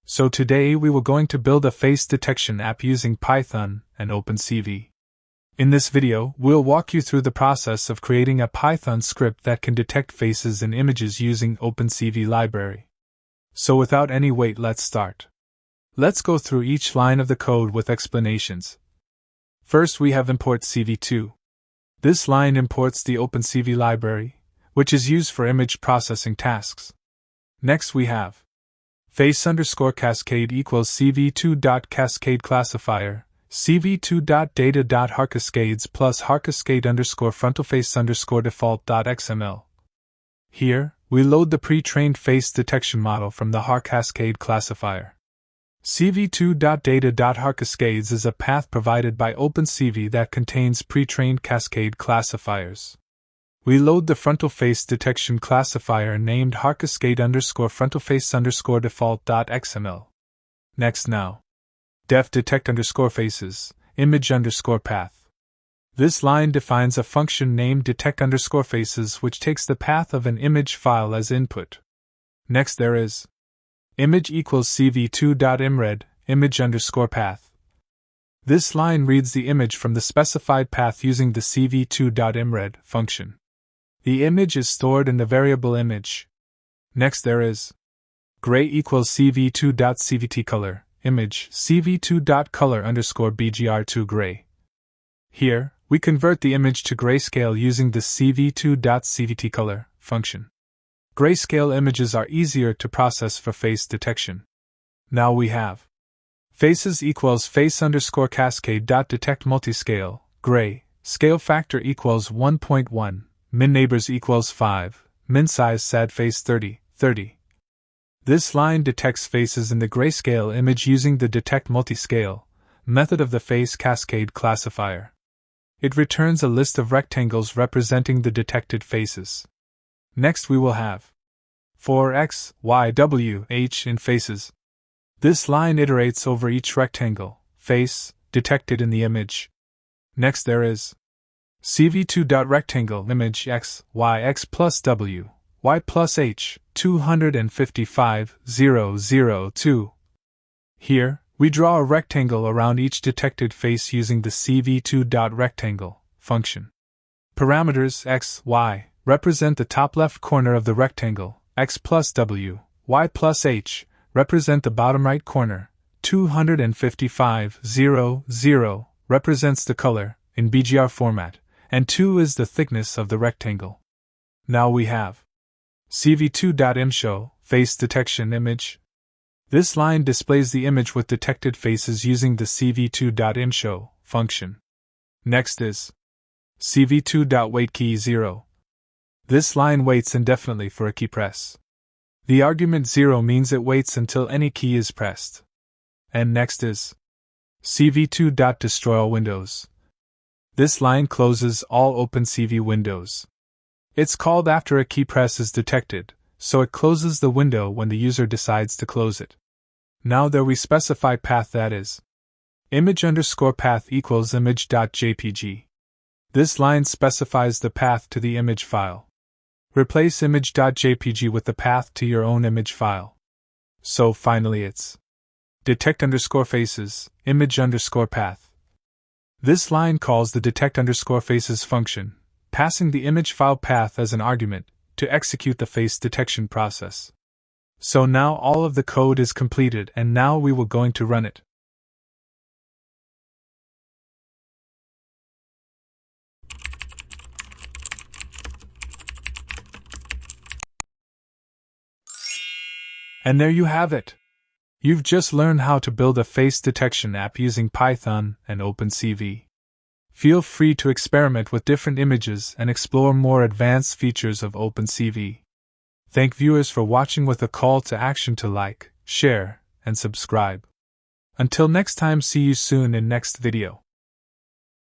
So today we will going to build a face detection app using Python and OpenCV. In this video, we'll walk you through the process of creating a Python script that can detect faces in images using OpenCV library. So without any wait, let's start. Let's go through each line of the code with explanations. First, we have import CV2. This line imports the OpenCV library, which is used for image processing tasks. Next, we have face_cascade equals cv2.cascade classifier, cv2.data.harCascades plus harCascade_frontalface_default.xml. Here, we load the pre-trained face detection model from the harCascade classifier. cv2.data.harCascades is a path provided by OpenCV that contains pre-trained cascade classifiers. We load the frontal face detection classifier named harCascade_frontalface_default.xml. Next now. Def detect_faces, image_path. This line defines a function named detect_faces which takes the path of an image file as input. Next there is image equals cv2.imread, image_path. This line reads the image from the specified path using the cv2.imread function. The image is stored in the variable image. Next there is gray equals cv2.cvtcolor, image cv2.color_bgr2gray. Here, we convert the image to grayscale using the cv2.cvtcolor function. Grayscale images are easier to process for face detection. Now we have faces equals face_cascade.detectMultiScale, gray, scale factor equals 1.1, min neighbors equals 5, min size sad face 30, 30. This line detects faces in the grayscale image using the detectMultiScale method of the face cascade classifier. It returns a list of rectangles representing the detected faces. Next we will have for x, y, w, h in faces. This line iterates over each rectangle, face, detected in the image. Next there is cv2.rectangle image x, y, x plus w, y plus h, 255, 0, 0, 2. Here, we draw a rectangle around each detected face using the cv2.rectangle function. Parameters x, y represent the top left corner of the rectangle, x plus w, y plus h represent the bottom right corner, 255, 0, 0 represents the color, in BGR format, and 2 is the thickness of the rectangle. Now we have cv2.imshow, face detection image. This line displays the image with detected faces using the cv2.imshow function. Next is cv2.waitKey 0. This line waits indefinitely for a key press. The argument 0 means it waits until any key is pressed. And next is cv2.destroy all windows. This line closes all OpenCV windows. It's called after a key press is detected, so it closes the window when the user decides to close it. Now there we specify path, that is image_path equals image.jpg. This line specifies the path to the image file. Replace image.jpg with the path to your own image file. So finally it's detect_faces, image_path. This line calls the detect_faces function, passing the image file path as an argument, to execute the face detection process. So now all of the code is completed and now we will going to run it. And there you have it! You've just learned how to build a face detection app using Python and OpenCV. Feel free to experiment with different images and explore more advanced features of OpenCV. Thank viewers for watching with a call to action to like, share, and subscribe. Until next time, see you soon in next video.